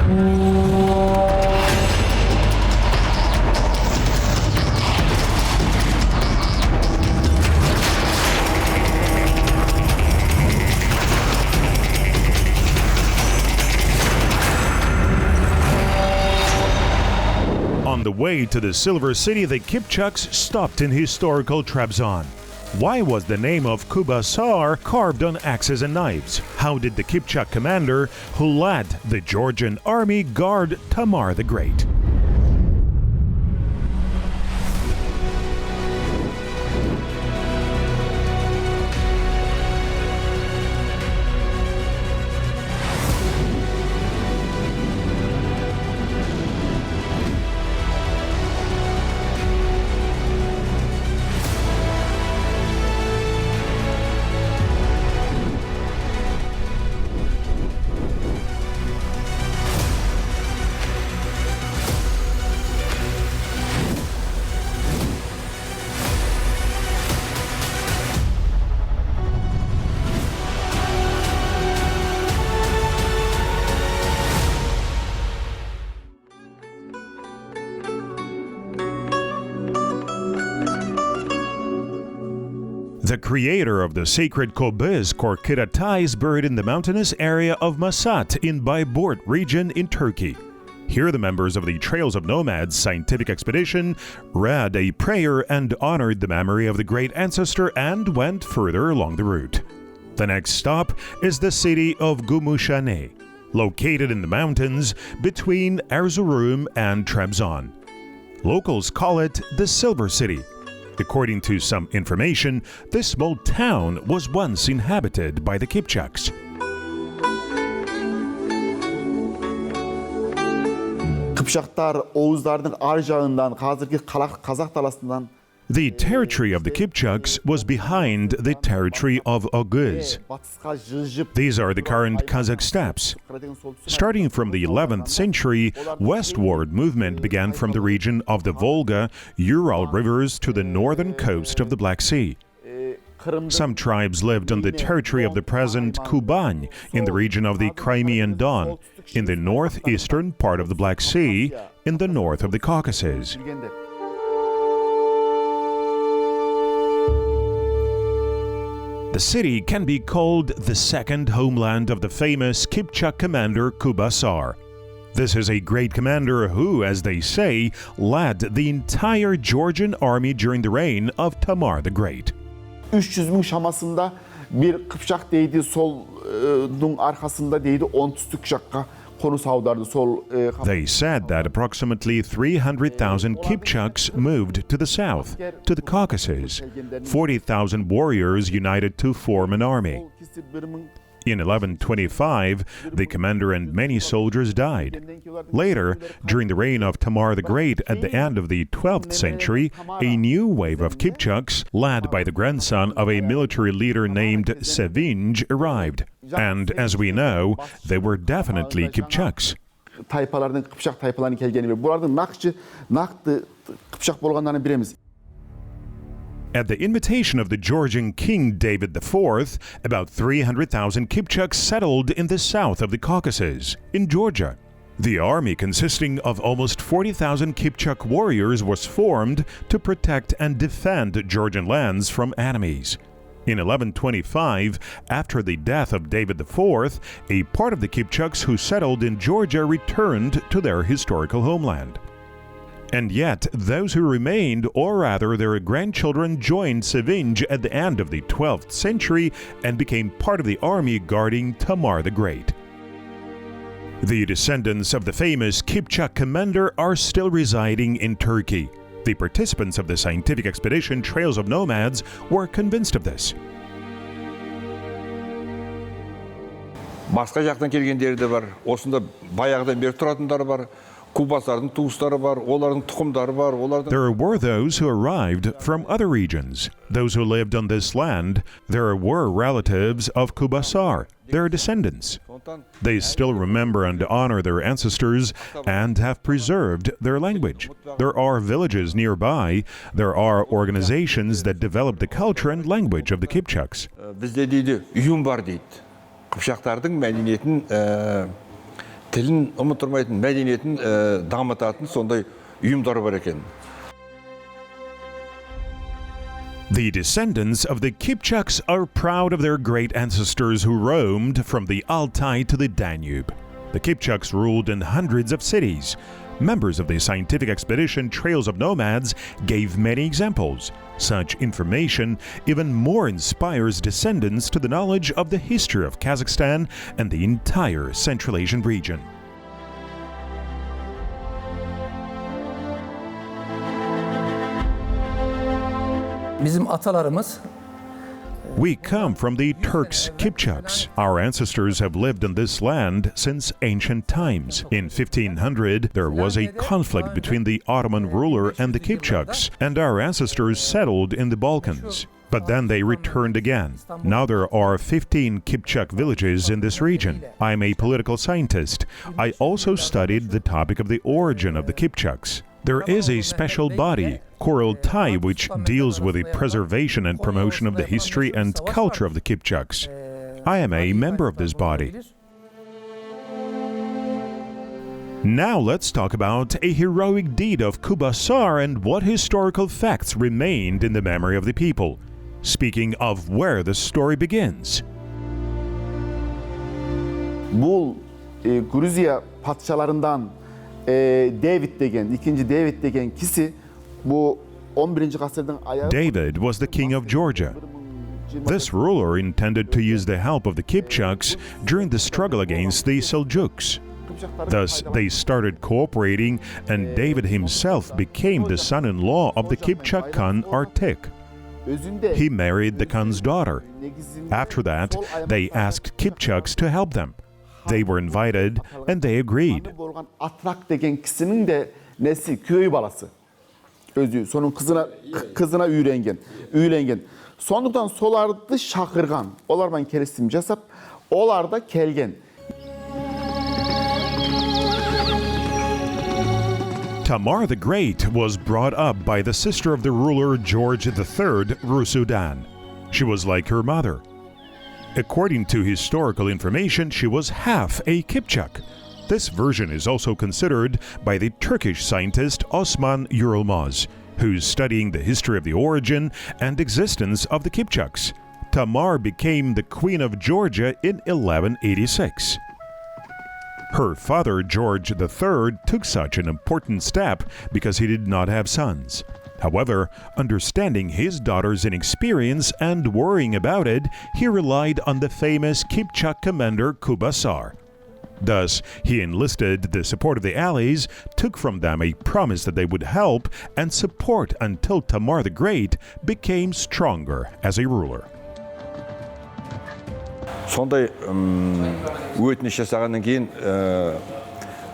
On the way to the Silver City, the Kipchaks stopped in historical Trabzon. Why was the name of Kumbasar carved on axes and knives? How did the Kipchak commander who led the Georgian army guard Tamar the Great? The creator of the sacred Kobuz Korkirata is buried in the mountainous area of Masat in Bayburt region in Turkey. Here the members of the Trails of Nomads scientific expedition read a prayer and honored the memory of the great ancestor and went further along the route. The next stop is the city of Gümüşhane, located in the mountains between Erzurum and Trabzon. Locals call it the Silver City. According to some information, this small town was once inhabited by the Kipchaks. Kipchaklar Oğuzlardan arjağından қазіргі Kazak talasından. The territory of the Kipchaks was behind the territory of Oghuz. These are the current Kazakh steppes. Starting from the 11th century, westward movement began from the region of the Volga, Ural rivers to the northern coast of the Black Sea. Some tribes lived on the territory of the present Kuban in the region of the Crimean Don, in the northeastern part of the Black Sea, in the north of the Caucasus. The city can be called the second homeland of the famous Kipchak commander Kumbasar. This is a great commander who, as they say, led the entire Georgian army during the reign of Tamar the Great. 300.000 şamasında bir Kipchak deydi, solun arkasında deydi, ontüstük Kipchak'a konus avdardı, sol. They said that approximately 300,000 Kipchaks moved to the south, to the Caucasus. 40,000 warriors united to form an army. In 1125, the commander and many soldiers died. Later, during the reign of Tamar the Great at the end of the 12th century, a new wave of Kipchaks, led by the grandson of a military leader named Sevinç, arrived. And as we know, they were definitely Kipchaks. Tayfalardan Kipchak tayfalarının kelgeni ve buralarda naktı Kipchak bolganlarını bilemiz. At the invitation of the Georgian king David IV, about 300,000 Kipchaks settled in the south of the Caucasus, in Georgia. The army, consisting of almost 40,000 Kipchak warriors, was formed to protect and defend Georgian lands from enemies. In 1125, after the death of David IV, a part of the Kipchaks who settled in Georgia returned to their historical homeland. And yet, those who remained, or rather their grandchildren, joined Sevinç at the end of the 12th century and became part of the army guarding Tamar the Great. The descendants of the famous Kipchak commander are still residing in Turkey. The participants of the scientific expedition Trails of Nomads were convinced of this. Başka жақтан келгендері де бар. Осында баяғыдан бері тұратындары бар. Kumbasar'ın tuğusları var, onların tukumları var, onların... There were those who arrived from other regions. Those who lived on this land, there were relatives of Kumbasar, their descendants. They still remember and honor their ancestors and have preserved their language. There are villages nearby. There are organizations that develop the culture and language of the Kipchaks. Бізде дейді, үйім бар дейді. Kipchaktардың мәдениетін тілін ұмыттырмайтын, мәдениетін дамытатын сондай ұйымдар бар екен. The descendants of the Kipchaks are proud of their great ancestors who roamed from the Altai to the Danube. The Kipchaks ruled in hundreds of cities. Members of the scientific expedition Trails of Nomads gave many examples. Such information even more inspires descendants to the knowledge of the history of Kazakhstan and the entire Central Asian region. Bizim atalarımız We come from the Turks Kipchaks. Our ancestors have lived in this land since ancient times. In 1500, there was a conflict between the Ottoman ruler and the Kipchaks, and our ancestors settled in the Balkans. But then they returned again. Now there are 15 Kipchak villages in this region. I'm a political scientist. I also studied the topic of the origin of the Kipchaks. There is a special body, Kurultai, which deals with the preservation and promotion of the history and culture of the Kipchaks. I am a member of this body. Now let's talk about a heroic deed of Kumbasar and what historical facts remained in the memory of the people. Speaking of where the story begins. Bu Gruzya padişalarından David degen, ikinci David degen kişi bu 11. asırdan ayağı. David was the king of Georgia. This ruler intended to use the help of the Kipchaks during the struggle against the Seljuks. Thus, they started cooperating, and David himself became the son-in-law of the Kipchak Khan Artik. He married the Khan's daughter. After that, they asked Kipchaks to help them. They were invited, and they agreed. Atrak degen kişinin de nesi köy balası. Özü, sonun kızına üylengen. Sonduktan solardı şakırgan. Olar ben keresim jasap, olar da kelgen. Tamar the Great was brought up by the sister of the ruler George III, Rusudan. She was like her mother. According to historical information, she was half a Kipchak. This version is also considered by the Turkish scientist Osman Yılmaz, who's studying the history of the origin and existence of the Kipchaks. Tamar became the Queen of Georgia in 1186. Her father, George III, took such an important step because he did not have sons. However, understanding his daughter's inexperience and worrying about it, he relied on the famous Kipchak commander Kumbasar. Thus, he enlisted the support of the allies, took from them a promise that they would help and support until Tamar the Great became stronger as a ruler. Сондай өтініш жасағаннан кейін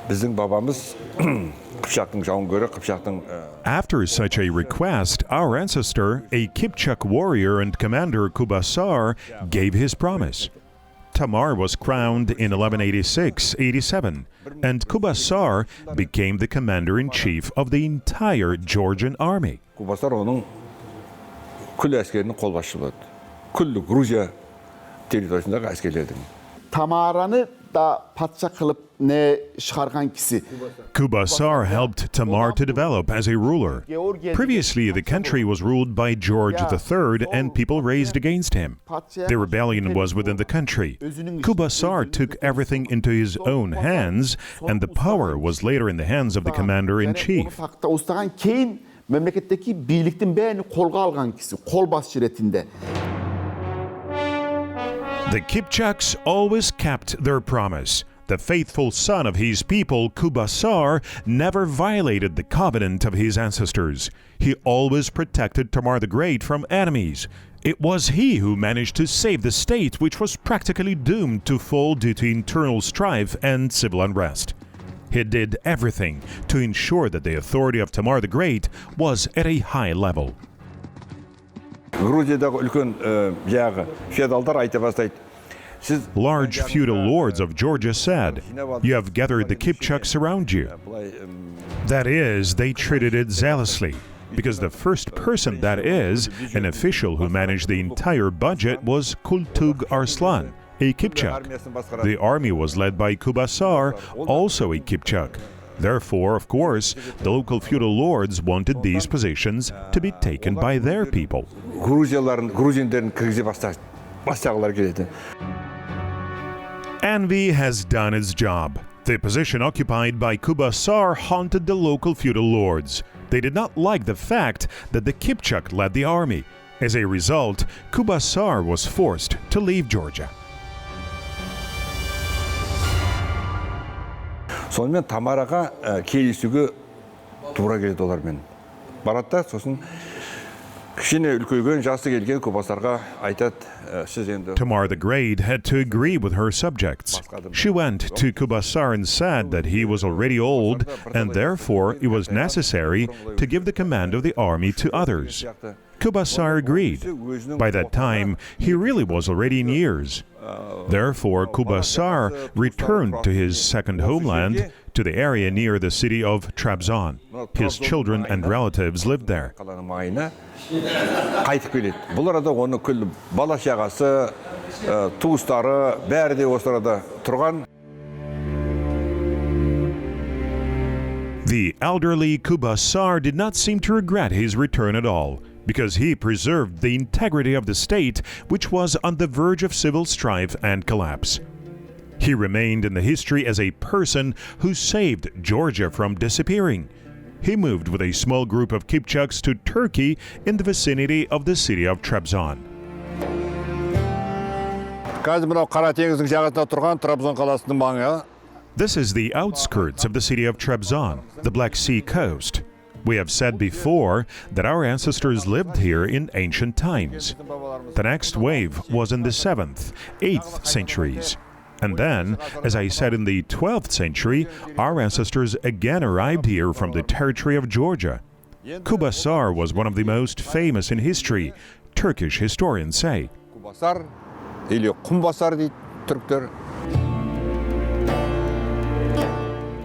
біздің бабамыз Кипчактың жауынгері, Кипчактың After such a request, our ancestor, a Kipchak warrior and commander Kumbasar, gave his promise. Tamar was crowned in 1186-87, and Kumbasar became the commander-in-chief of the entire Georgian army. Kumbasar оның күллі әскерінің қолбасшысы болды. Күллі Грузия territory'sindagi askerlerden. Tamara'nı da padişah kılıp ne çıkargan kişi. Kumbasar helped Tamar to develop as a ruler. Previously, the country was ruled by George III and people raised against him. The rebellion was within the country. Kumbasar took everything into his own hands, and the power was later in the hands of the commander-in-chief. Memleketteki birliktin beğeni kolga algan kişi, kolbas şiretinde. The Kipchaks always kept their promise. The faithful son of his people, Kumbasar, never violated the covenant of his ancestors. He always protected Tamar the Great from enemies. It was he who managed to save the state, which was practically doomed to fall due to internal strife and civil unrest. He did everything to ensure that the authority of Tamar the Great was at a high level. Грузиядағы үлкен яғы феодалдар айта бастайды. Large feudal lords of Georgia said, "You have gathered the Kipchaks around you." That is, they treated it zealously, because the first person, that is, an official who managed the entire budget, was Kultug Arslan, a Kipchak. The army was led by Kumbasar, also a Kipchak. Therefore, of course, the local feudal lords wanted these positions to be taken by their people. Грузиндерін кіргізе бастағылар келеді. Envy has done its job. The position occupied by Kumbasar haunted the local feudal lords. They did not like the fact that the Kipchak led the army. As a result, Kumbasar was forced to leave Georgia. Сонымен Тамараға келісуге тура келеді олармен. Баратта, сосын кішкене үлкейген, жасы келген Kumbasарға айтады, сіз енді... Tamar the Great had to agree with her subjects. She went to Kumbasar and said that he was already old and therefore it was necessary to give the command of the army to others. Kumbasar agreed. By that time, he really was already in years. Therefore, Kumbasar returned to his second homeland, to the area near the city of Trabzon. His children and relatives lived there. Қайтып келеді. Бұл арада оны күлі бала шағасы, туыстары, бәрі де осы арада тұрған. The elderly Kumbasar did not seem to regret his return at all, because he preserved the integrity of the state, which was on the verge of civil strife and collapse. He remained in the history as a person who saved Georgia from disappearing. He moved with a small group of Kipchaks to Turkey in the vicinity of the city of Trabzon. Қазір мынау Қара теңіздің жағасында тұрған Трабзон қаласының маңы. This is the outskirts of the city of Trabzon, the Black Sea coast. We have said before that our ancestors lived here in ancient times. The next wave was in the 7th, 8th centuries. And then, as I said, in the 12th century, our ancestors again arrived here from the territory of Georgia. Kumbasar was one of the most famous in history, Turkish historians say. Kumbasar, или Kumbasar дейді түріктер.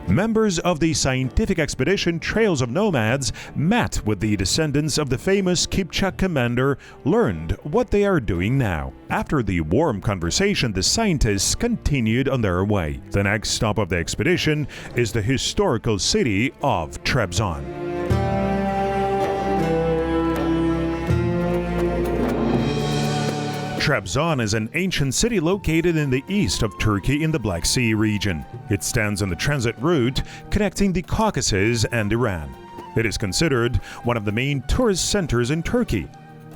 Members of the scientific expedition Trails of Nomads met with the descendants of the famous Kipchak commander, learned what they are doing now. After the warm conversation, the scientists continued on their way. The next stop of the expedition is the historical city of Trabzon. Trabzon is an ancient city located in the east of Turkey in the Black Sea region. It stands on the transit route connecting the Caucasus and Iran. It is considered one of the main tourist centers in Turkey.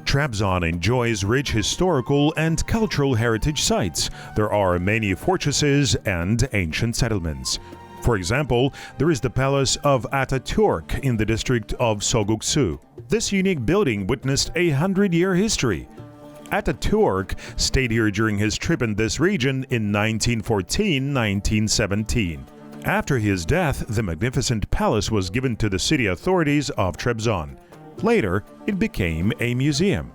Trabzon enjoys rich historical and cultural heritage sites. There are many fortresses and ancient settlements. For example, there is the Palace of Ataturk in the district of Soguksu. This unique building witnessed a 100-year history. Ataturk stayed here during his trip in this region in 1914-1917. After his death, the magnificent palace was given to the city authorities of Trabzon. Later, it became a museum.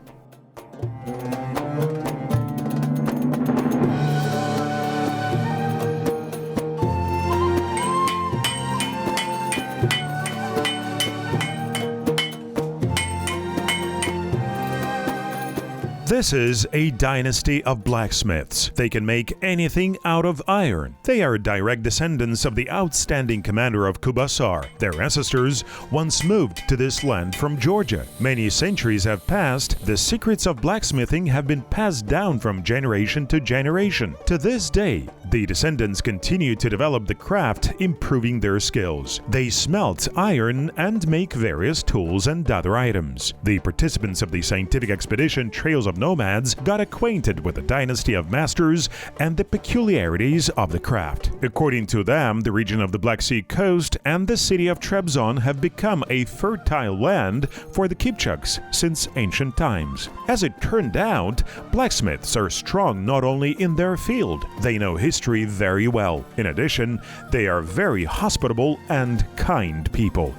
This is a dynasty of blacksmiths. They can make anything out of iron. They are direct descendants of the outstanding commander of Kumbasar. Their ancestors once moved to this land from Georgia. Many centuries have passed. The secrets of blacksmithing have been passed down from generation to generation. To this day, the descendants continue to develop the craft, improving their skills. They smelt iron and make various tools and other items. The participants of the scientific expedition Trails of Nomads got acquainted with the dynasty of masters and the peculiarities of the craft. According to them, the region of the Black Sea coast and the city of Trabzon have become a fertile land for the Kipchaks since ancient times. As it turned out, blacksmiths are strong not only in their field, they know history very well. In addition, they are very hospitable and kind people.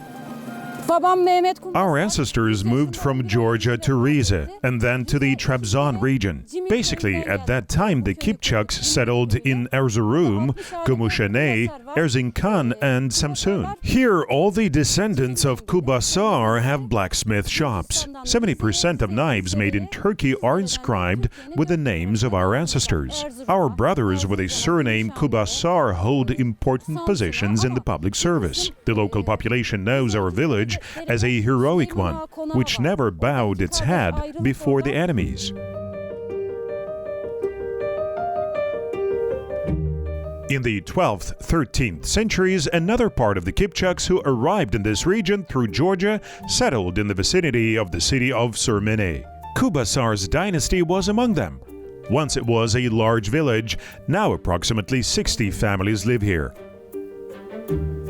Our ancestors moved from Georgia to Rize and then to the Trabzon region. Basically, at that time, the Kipchaks settled in Erzurum, Gümüşhane, Erzincan, and Samsun. Here, all the descendants of Kumbasar have blacksmith shops. 70% of knives made in Turkey are inscribed with the names of our ancestors. Our brothers with a surname Kumbasar hold important positions in the public service. The local population knows our village as a heroic one, which never bowed its head before the enemies. In the 12th, 13th centuries, another part of the Kipchaks who arrived in this region through Georgia settled in the vicinity of the city of Sürmene. Kumbasar's dynasty was among them. Once it was a large village, now approximately 60 families live here.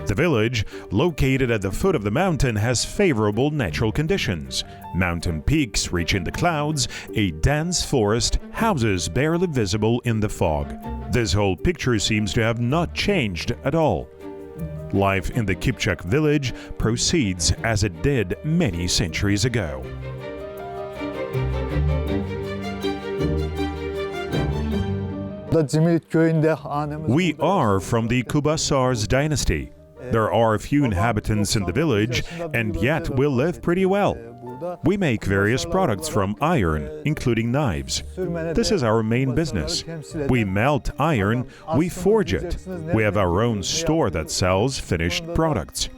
The village, located at the foot of the mountain, has favorable natural conditions. Mountain peaks reaching the clouds, a dense forest, houses barely visible in the fog. This whole picture seems to have not changed at all. Life in the Kipchak village proceeds as it did many centuries ago. We are from the Kumbasar's dynasty. There are a few inhabitants in the village, and yet we live pretty well. We make various products from iron, including knives. This is our main business. We melt iron, we forge it. We have our own store that sells finished products.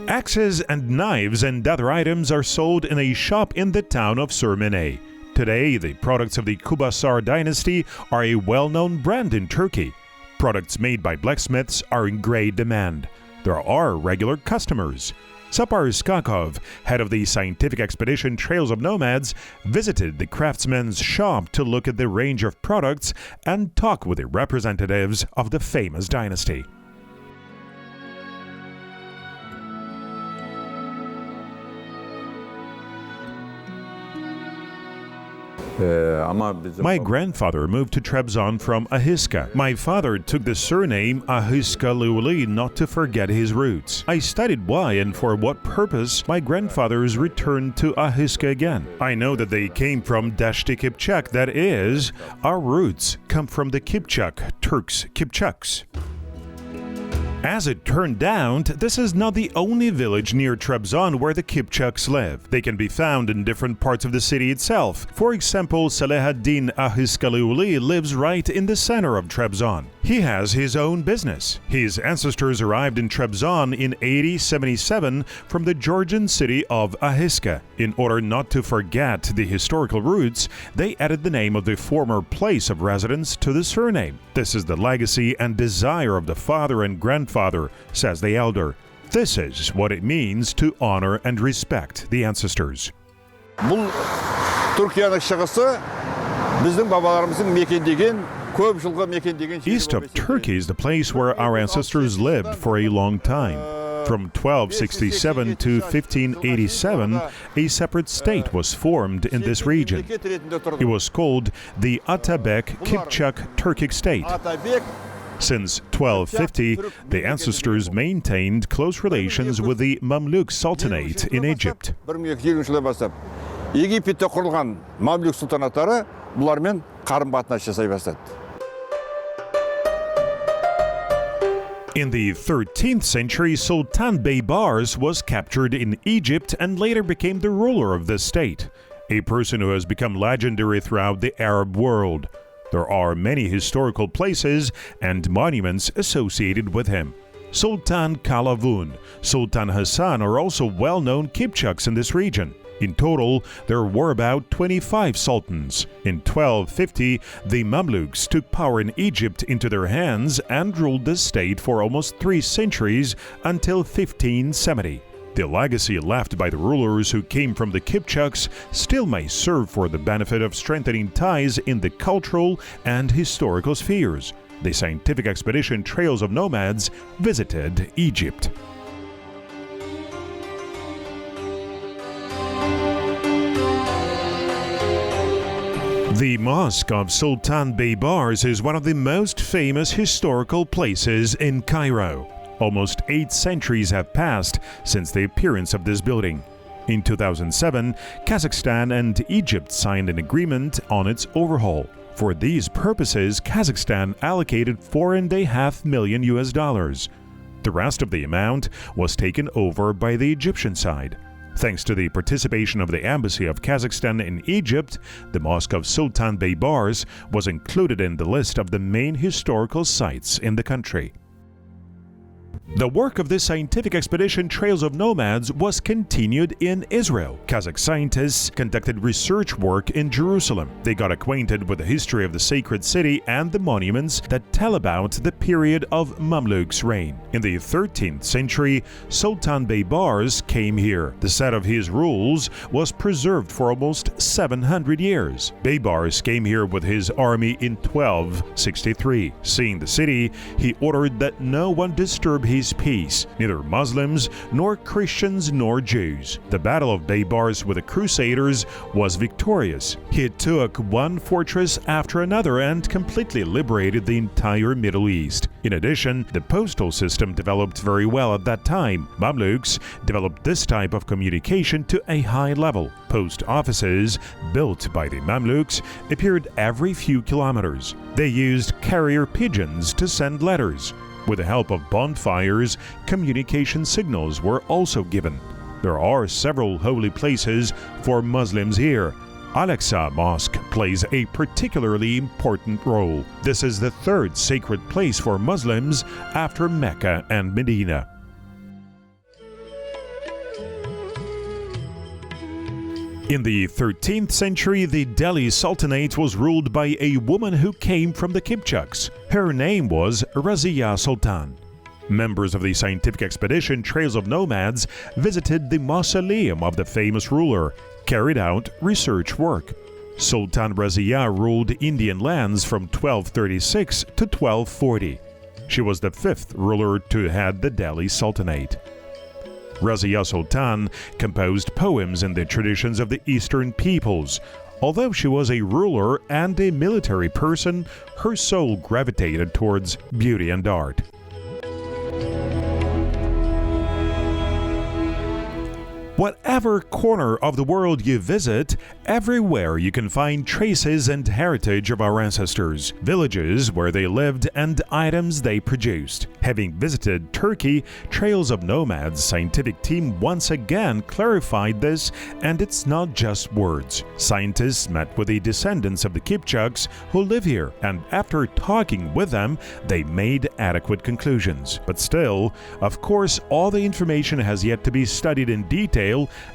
Axes and knives and other items are sold in a shop in the town of Sürmene. Today, the products of the Kumbasar dynasty are a well-known brand in Turkey. Products made by blacksmiths are in great demand. There are regular customers. Sapar Skakov, head of the scientific expedition Trails of Nomads, visited the craftsman's shop to look at the range of products and talk with the representatives of the famous dynasty. My grandfather moved to Trabzon from Ahiska. My father took the surname Ahiskalıoğlu not to forget his roots. I studied why and for what purpose my grandfathers returned to Ahiska again. I know that they came from Dashti Kipchak, that is, our roots come from the Kipchak, Turks, Kipchaks. As it turned out, this is not the only village near Trabzon where the Kipchaks live. They can be found in different parts of the city itself. For example, Selahaddin Ahiskalıoğlu lives right in the center of Trabzon. He has his own business. His ancestors arrived in Trabzon in AD 77 from the Georgian city of Ahiska. In order not to forget the historical roots, they added the name of the former place of residence to the surname. This is the legacy and desire of the father and grandfather, says the elder. This is what it means to honor and respect the ancestors. Бұл Түркияның шығысы біздің бабаларымыздың мекендеген көп жылғы мекендеген East of Turkey is the place where our ancestors lived for a long time. From 1267 to 1587, a separate state was formed in this region. It was called the Atabek Kipchak Turkic state. Since 1250, the ancestors maintained close relations with the Mamluk Sultanate in Egypt. Египетте құрылған Мамлюк сұлтанаттары бұлармен қарым-қатынас жасай бастады. In the 13th century, Sultan Baybars was captured in Egypt and later became the ruler of this state, a person who has become legendary throughout the Arab world. There are many historical places and monuments associated with him. Sultan Qalavun, Sultan Hassan are also well-known Kipchaks in this region. In total, there were about 25 sultans. In 1250, the Mamluks took power in Egypt into their hands and ruled the state for almost 3 centuries until 1570. The legacy left by the rulers who came from the Kipchaks still may serve for the benefit of strengthening ties in the cultural and historical spheres. The scientific expedition Trails of Nomads visited Egypt. The Mosque of Sultan Baybars is one of the most famous historical places in Cairo. Almost 8 centuries have passed since the appearance of this building. In 2007, Kazakhstan and Egypt signed an agreement on its overhaul. For these purposes, Kazakhstan allocated $4.5 million. The rest of the amount was taken over by the Egyptian side. Thanks to the participation of the Embassy of Kazakhstan in Egypt, the Mosque of Sultan Baybars was included in the list of the main historical sites in the country. The work of this scientific expedition, Trails of Nomads, was continued in Israel. Kazakh scientists conducted research work in Jerusalem. They got acquainted with the history of the sacred city and the monuments that tell about the period of Mamluks' reign. In the 13th century, Sultan Baybars came here. The set of his rules was preserved for almost 700 years. Baybars came here with his army in 1263. Seeing the city, he ordered that no one disturb his peace, neither Muslims, nor Christians, nor Jews. The Battle of Baybars with the Crusaders was victorious. He took one fortress after another and completely liberated the entire Middle East. In addition, the postal system developed very well at that time. Mamluks developed this type of communication to a high level. Post offices, built by the Mamluks, appeared every few kilometers. They used carrier pigeons to send letters. With the help of bonfires, communication signals were also given. There are several holy places for Muslims here. Al-Aqsa Mosque plays a particularly important role. This is the 3rd sacred place for Muslims after Mecca and Medina. In the 13th century, the Delhi Sultanate was ruled by a woman who came from the Kipchaks. Her name was Razia Sultan. Members of the scientific expedition Trails of Nomads visited the mausoleum of the famous ruler, carried out research work. Sultan Razia ruled Indian lands from 1236 to 1240. She was the 5th ruler to head the Delhi Sultanate. Razia Sultan composed poems in the traditions of the Eastern peoples. Although she was a ruler and a military person, her soul gravitated towards beauty and art. Whatever corner of the world you visit, everywhere you can find traces and heritage of our ancestors, villages where they lived and items they produced. Having visited Turkey, Trails of Nomads scientific team once again clarified this, and it's not just words. Scientists met with the descendants of the Kipchaks who live here, and after talking with them, they made adequate conclusions. But still, of course, all the information has yet to be studied in detail,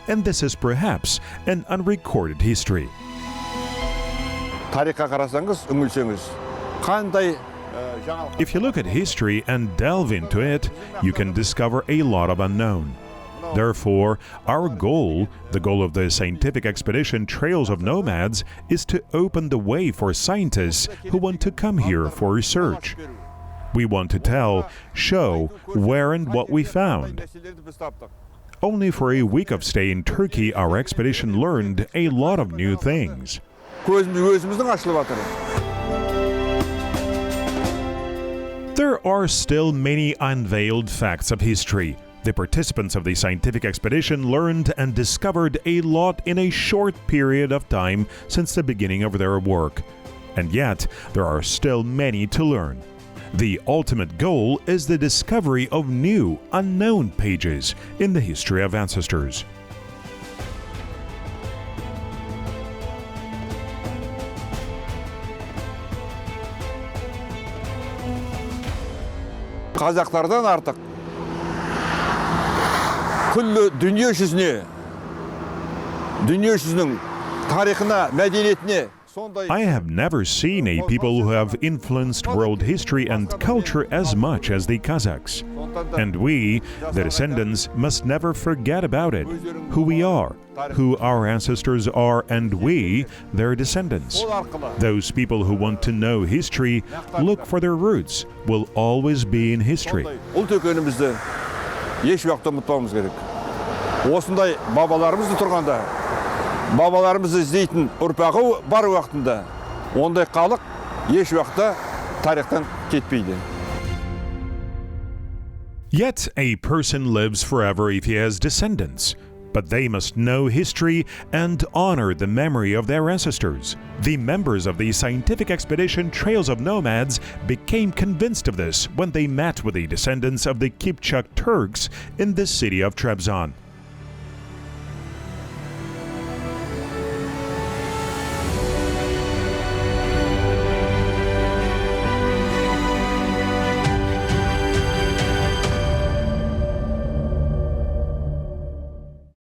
and this is perhaps an unrecorded history. If you look at history and delve into it, you can discover a lot of unknown. Therefore, our goal, the goal of the scientific expedition Trails of Nomads, is to open the way for scientists who want to come here for research. We want to tell, show where and what we found. Only for a week of stay in Turkey, our expedition learned a lot of new things. There are still many unveiled facts of history. The participants of the scientific expedition learned and discovered a lot in a short period of time since the beginning of their work. And yet, there are still many to learn. The ultimate goal is the discovery of new, unknown pages in the history of ancestors. Қазақтардан артық күллі дүние жүзінің тарихына, мәдениетіне. I have never seen a people who have influenced world history and culture as much as the Kazakhs. And we, the descendants, must never forget about it, who we are, who our ancestors are, and we, their descendants. Those people who want to know history, look for their roots, will always be in history. Осындай бабаларымызды тұрғанда, бабаларымызды іздейтін ұрпағы бар уақытында Ондай халық еш уақытта тарихтан кетпейді. Yet a person lives forever if he has descendants, but they must know history and honor the memory of their ancestors. The members of the scientific expedition Trails of Nomads became convinced of this when they met with the descendants of the Kipchak Turks in the city of Trabzon.